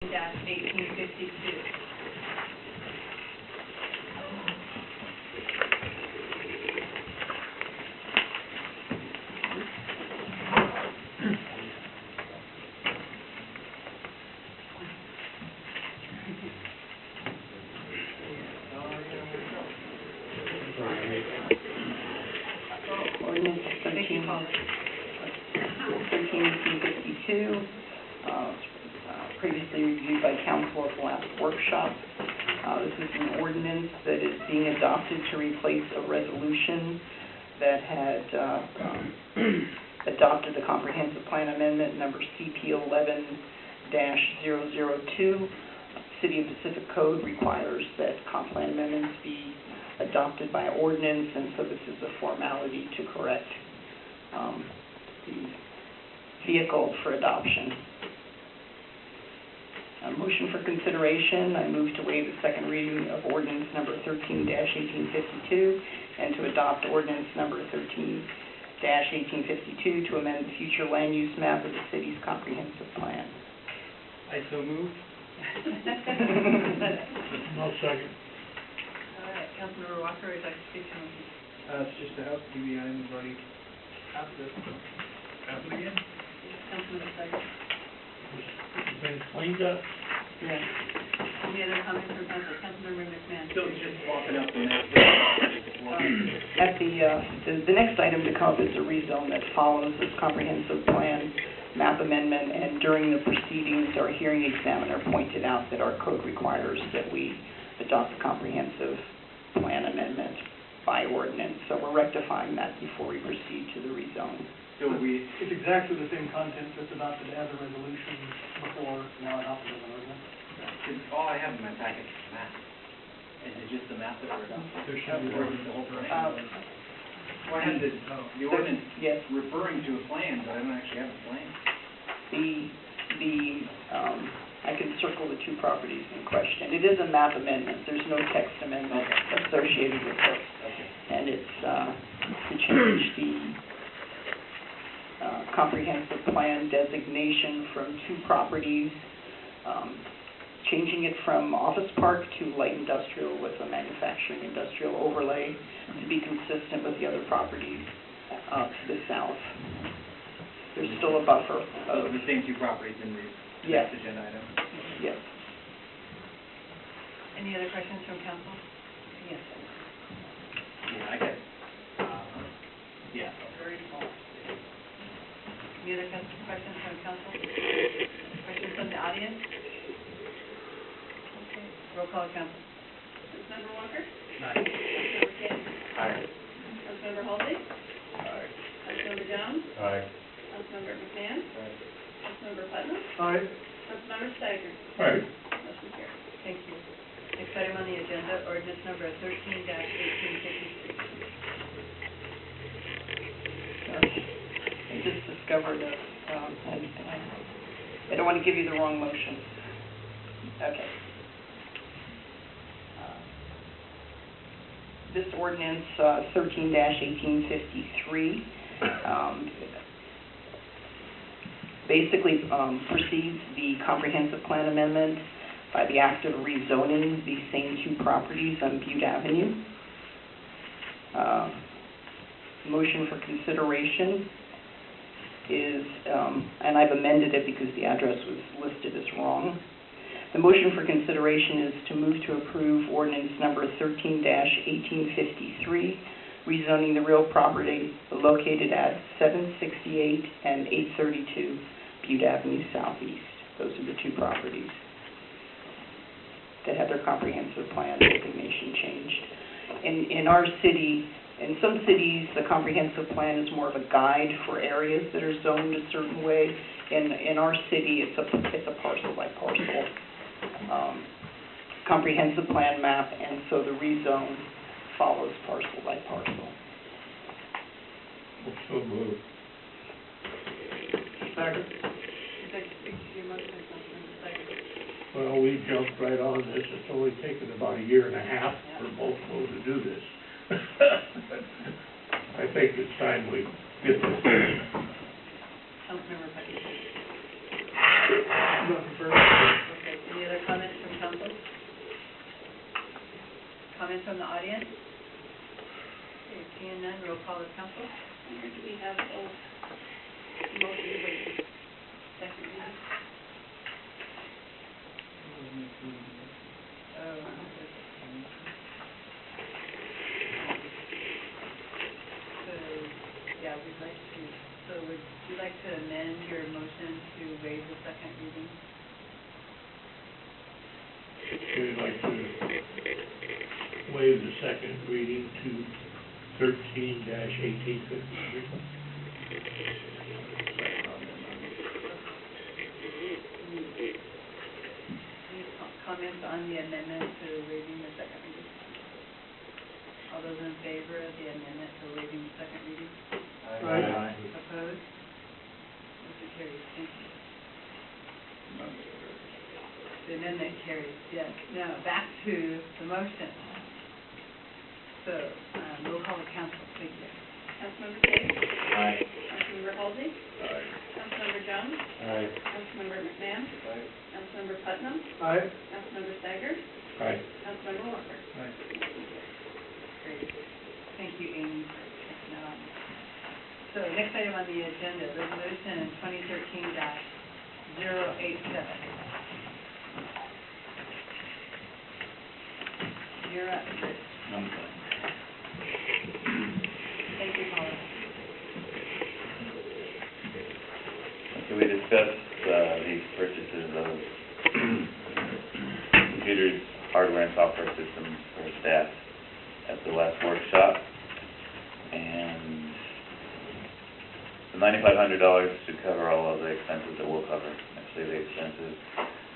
1852. Ordinance 13/1852, previously reviewed by council at the last workshop. This is an ordinance that is being adopted to replace a resolution that had adopted the comprehensive plan amendment number CP 11-002. City of Pacific Code requires that comp plan amendments be adopted by ordinance, and so this is a formality to correct the vehicle for adoption. A motion for consideration, I move to waive the second reading of ordinance number 13-1852 and to adopt ordinance number 13-1852 to amend the future land use map of the city's comprehensive plan. I so move. I'll second. All right, Councilmember Walker, would you like to speak to him? It's just a housekeeping item, we've already passed it. Pass it again? Councilmember Steiger. Been cleaned up. Yes. Any other comments from council? Councilmember McMahon. Still just walking up the next. At the next item to come is a rezone that follows this comprehensive plan map amendment, and during the proceedings, our hearing examiner pointed out that our code requires that we adopt the comprehensive plan amendment by ordinance. So we're rectifying that before we proceed to the rezone. So It's exactly the same content, just adopted as a resolution before, now adopted as an ordinance. All I have in my packet is the map. Is it just the map that we're adopting? there should be Or is it the whole plan? Well, I have the ordinance Yes. referring to a plan, but I don't actually have a plan. I can circle the two properties in question. It is a map amendment. There's no text amendment associated with it. Okay. And it's to change the comprehensive plan designation from two properties, changing it from office park to light industrial with a manufacturing industrial overlay to be consistent with the other properties to the south. There's still a buffer Those of, are the same two properties in the Yes. next agenda item. yes. Any other questions from council? Yes. Yeah, I got it. Yeah. Very small. Any other questions from council? Questions from the audience? Okay, roll call, council. Councilmember Walker? Aye. Councilmember Kane? Aye. Councilmember Halsey? Aye. Councilmember Jones? Aye. Councilmember McMahon? Councilmember Putnam? Aye. Councilmember Steiger? Aye. Motion carries. Thank you. Next item on the agenda, ordinance number 13-1853. I just discovered that, and I don't want to give you the wrong motion. Okay. This ordinance, 13-1853, basically precedes the comprehensive plan amendment by the act of rezoning these same two properties on Butte Avenue. Motion for consideration is, and I've amended it because the address was listed as wrong. The motion for consideration is to move to approve ordinance number 13-1853, rezoning the real property located at 768 and 832 Butte Avenue Southeast. Those are the two properties that had their comprehensive plan designation changed. In our city, in some cities, the comprehensive plan is more of a guide for areas that are zoned a certain way. In our city, it's a parcel by parcel comprehensive plan map, and so the rezone follows parcel by parcel. So moved. Second. Would you like to speak to your motion, Councilmember Steiger? Well, we jumped right on this. It's only taken about a year and a half for both of us to do this. I think it's time we get this. Councilmember Putnam. Nothing further. Okay, from the audience? Okay, seeing none, roll call of council. Mayor, do we have both motion waiting? Second reading? Oh, so, yeah, we'd like to, so would you like to amend your motion to waive the second reading? We'd like to waive the second reading to 13-1853. Any comments on the amendment to waiving the second reading? All those in favor of the amendment to waiving the second reading? Aye. Opposed? Motion carries. Thank you. The amendment carries, yes. Now, back to the motion. So, roll call of council, thank you. Councilmember Davis? Aye. Councilmember Halsey? Aye. Councilmember Jones? Aye. Councilmember McMahon? Aye. Councilmember Putnam? Aye. Councilmember Steiger? Aye. Councilmember Walker? Aye. Great. Thank you, Amy, for taking that on. So, next item on the agenda, resolution 2013-087. You're up, Chris. Thank you, Paula. So we discussed these purchases of computers, hardware and software systems for staff at the last workshop. And the $9,500 should cover all of the expenses that we'll cover, actually the expenses.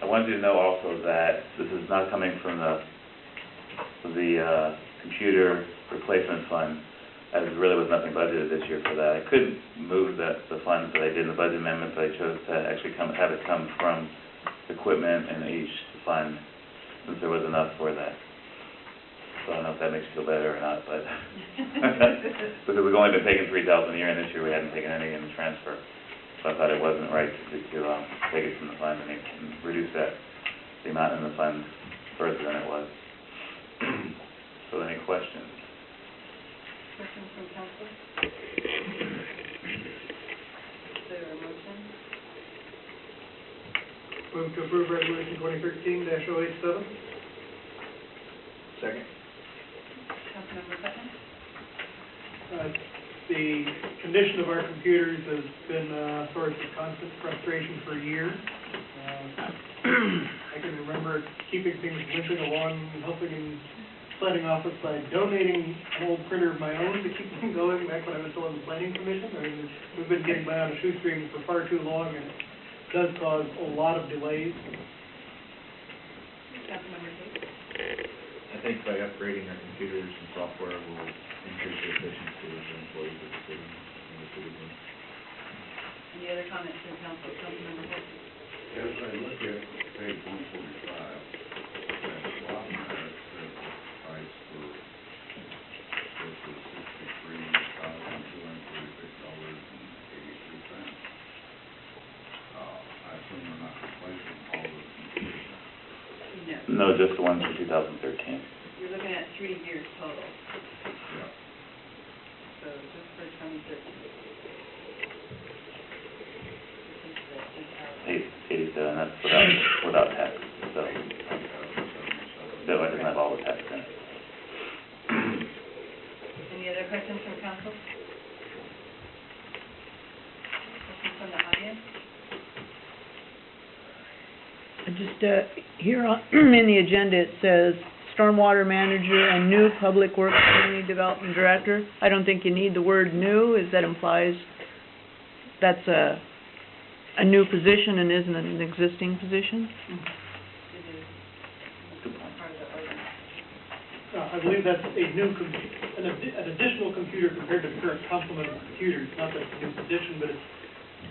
I wanted you to know also that this is not coming from the computer replacement fund, as there really was nothing budgeted this year for that. I couldn't move the funds that I did in the budget amendment, but I chose to actually have it come from equipment in each fund, since there was enough for that. So I don't know if that makes you feel better or not, but because we've only been taking $3,000 a year, and this year we hadn't taken any in the transfer. So I thought it wasn't right to take it from the fund and reduce the amount in the fund further than it was. So any questions? Questions from council? Is there a motion? Move to approve resolution 2013-087. Second. Councilmember Putnam? The condition of our computers has been a source of constant frustration for years. I can remember keeping things limping along, helping in planning office by donating an old printer of my own to keep them going back when I was still on the planning commission. I mean, we've been getting by on a shoestring for far too long, and it does cause a lot of delays. Councilmember Tate? I think by upgrading our computers and software will increase the efficiency of the employees of the city and the citizens. Any other comments from council? Councilmember Holton? As I look at page 145, at the bottom there, it says the price for this is $63,236.83. I assume we're not replacing all those computers now. No. No, just the ones for 2013. You're looking at 3 years total, Yeah. so just for 2013. 87, that's without tax, so that one doesn't have all the tax in it. Any other questions from council? Questions from the audience? Here in the agenda, it says stormwater manager and new public works community development director. I don't think you need the word new, as that implies that's a new position and isn't an existing position. It is part of the ordinance. I believe that's a new, an additional computer compared to the current complement of computers. Not that it's a new position, but it's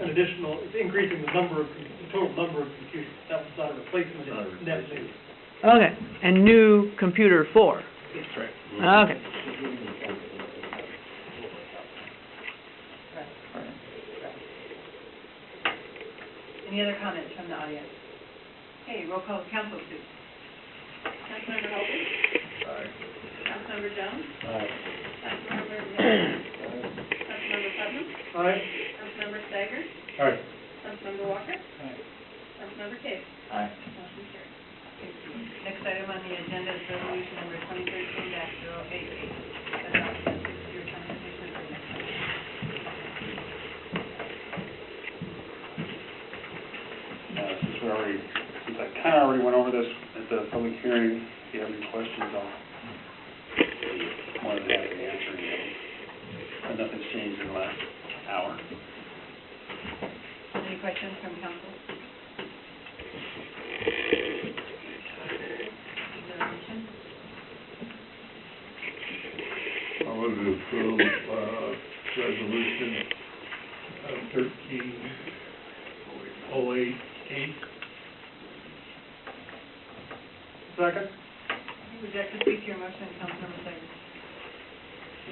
an additional, it's increasing the total number of computers. That was not a replacement, it's net new. Okay, and new computer 4. That's right. Okay. Any other comments from the audience? Okay, roll call of council, please. Councilmember Holton? Aye. Councilmember Jones? Aye. Councilmember Nichols? Councilmember Putnam? Aye. Councilmember Steiger? Aye. Councilmember Walker? Aye. Councilmember Case? Aye. Motion carries. Next item on the agenda is resolution number 2013-088, adopting a six-year transportation agreement. Since I kind of already went over this at the public hearing, if you have any questions, I'll be more than happy to answer any of them. But nothing's changed in the last hour. Any questions from council? Resolution? I would approve, Resolution 13088. Second? Would you like to speak to your motion, Councilmember Steiger?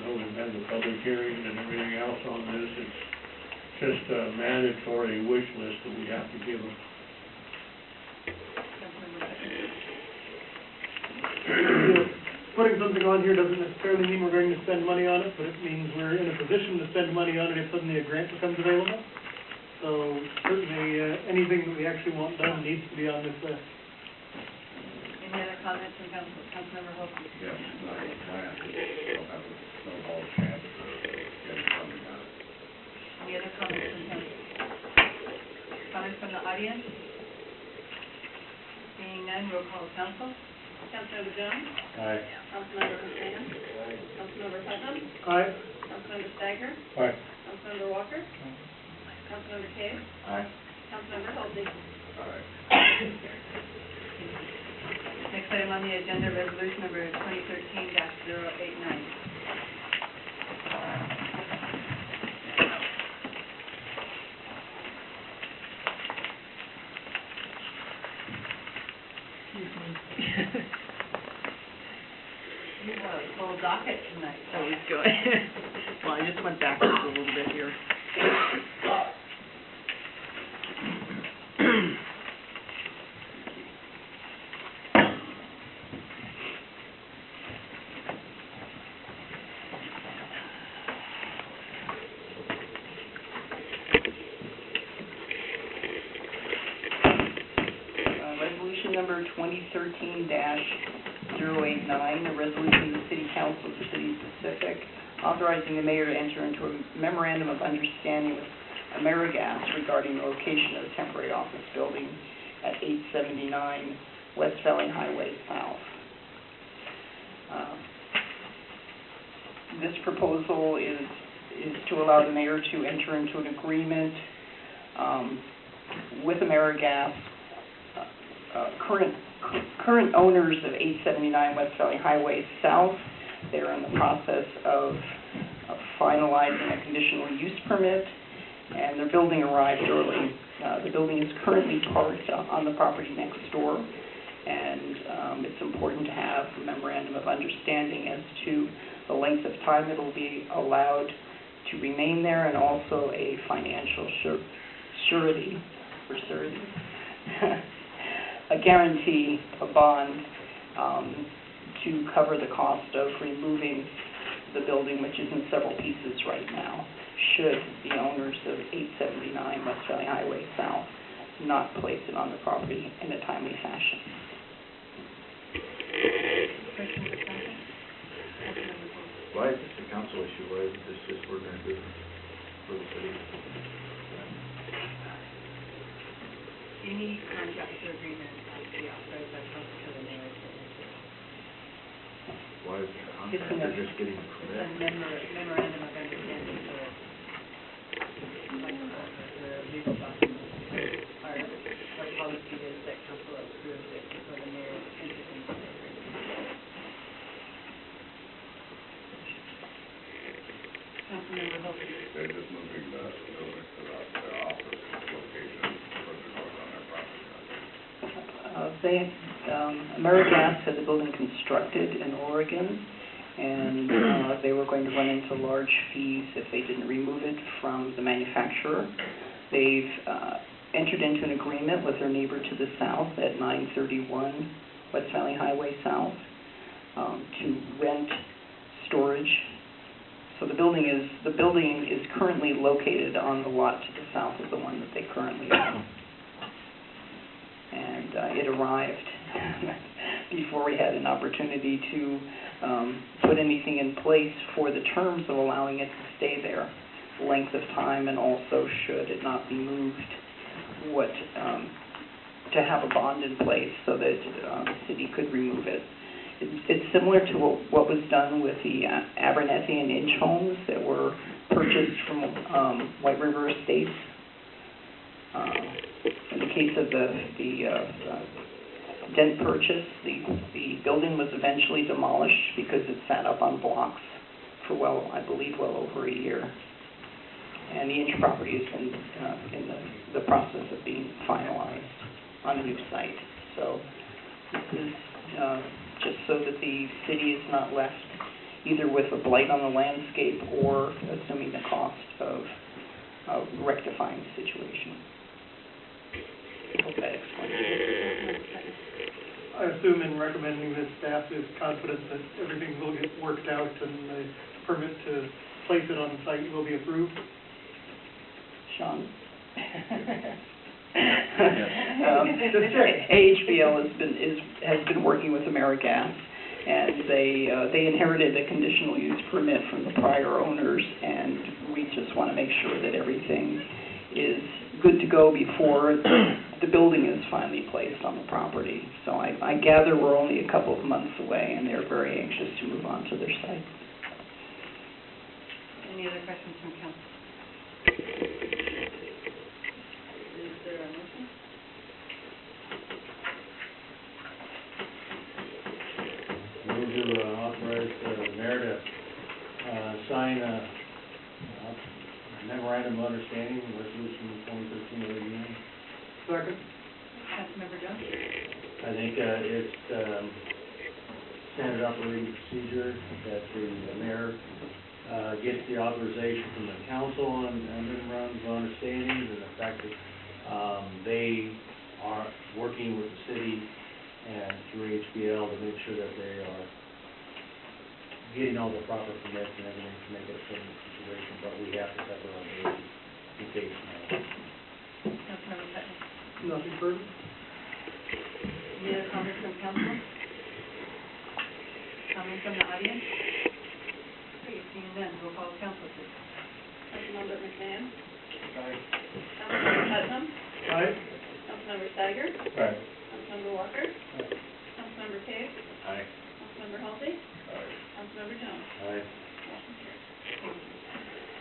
Well, we've had the public hearing and everything else on this. It's just a mandatory wish list that we have to give them. Councilmember Steiger? Putting something on here doesn't necessarily mean we're going to spend money on it, but it means we're in a position to spend money on it if suddenly a grant becomes available. So certainly, anything that we actually want done needs to be on this list. Any other comments from Councilmember Holton? yes, I plan, we'll have a snowball chance of getting funding on it. Any other comments from council? Comments from the audience? Seeing none, roll call of council. Councilmember Jones? Aye. Councilmember Hussain? Councilmember Putnam? Aye. Councilmember Steiger? Aye. Councilmember Walker? Councilmember Case? Aye. Councilmember Holton? Aye. Next item on the agenda, resolution number 2013-089. You have a full docket tonight. That was good. Well, I just went backwards a little bit here. Resolution number 2013-089, a resolution of the City Council of the City of Pacific authorizing the mayor to enter into a memorandum of understanding with Amerigas regarding the location of a temporary office building at 879 West Valley Highway South. This proposal is to allow the mayor to enter into an agreement with Amerigas. Current owners of 879 West Valley Highway South, they're in the process of finalizing a conditional use permit, and their building arrived early. The building is currently parked on the property next door, and it's important to have a memorandum of understanding as to the length of time it will be allowed to remain there, and also a financial surety, a guarantee, a bond, to cover the cost of removing the building, which is in several pieces right now, should the owners of 879 West Valley Highway South not place it on the property in a timely fashion. Questions or comments? Councilmember Holton? Why is this a council issue? Why isn't this just ordinary business for the city? Any contract or agreement has to be authorized by council to the mayor. Why is it a It's contract? They're enough. just getting a It's a permit. memorandum of understanding, so like the legal documents are, our policy is that council approves it before the mayor enters into the agreement. Councilmember Holton? They're just moving the building to the office location, but they're going on their property. Amerigas had the building constructed in Oregon, and they were going to run into large fees if they didn't remove it from the manufacturer. They've entered into an agreement with their neighbor to the south at 931 West Valley Highway South. to rent storage. So the building is currently located on the lot to the south of the one that they currently own. And it arrived before we had an opportunity to put anything in place for the terms of allowing it to stay there, length of time, and also should it not be moved, to have a bond in place so that the city could remove it. It's similar to what was done with the Abernethy and Inch homes that were purchased from White River Estates. In the case of the Dent purchase, the building was eventually demolished because it sat up on blocks for I believe well over a year. And the Inch property has been in the process of being finalized on a new site. So this is just so that the city is not left either with a blight on the landscape or assuming the cost of rectifying the situation. I hope that explains it. I assume in recommending this, staff is confident that everything will get worked out and the permit to place it on the site will be approved? Sean? Just check. AHBL has been working with Amerigas, and they inherited a conditional use permit from the prior owners, and we just want to make sure that everything is good to go before the building is finally placed on the property. So I gather we're only a couple of months away, and they're very anxious to move on to their site. Any other questions from council? Is there a motion? Move to authorize the mayor to sign a Memorandum of Understanding, Resolution 2013-89. Second? Councilmember Jones? I think it's standard operating procedure that the mayor gets the authorization from the council on Memorandum of Understanding, and the fact that they are working with the city and through HBL to make sure that they are getting all the proper permits and everything to make it a permanent situation, but we have to cover our bases in case. Councilmember Putnam? Nothing further? Any other comments from council? Comments from the audience? Okay, seeing none, roll call council, please. Councilmember McMahon? Aye. Councilmember Putnam? Aye. Councilmember Steiger? Aye. Councilmember Walker? Councilmember Cave? Aye. Councilmember Halsey? Councilmember Jones? Aye. Motion carries.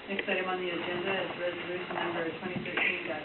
Next item on the agenda is resolution number 2013-.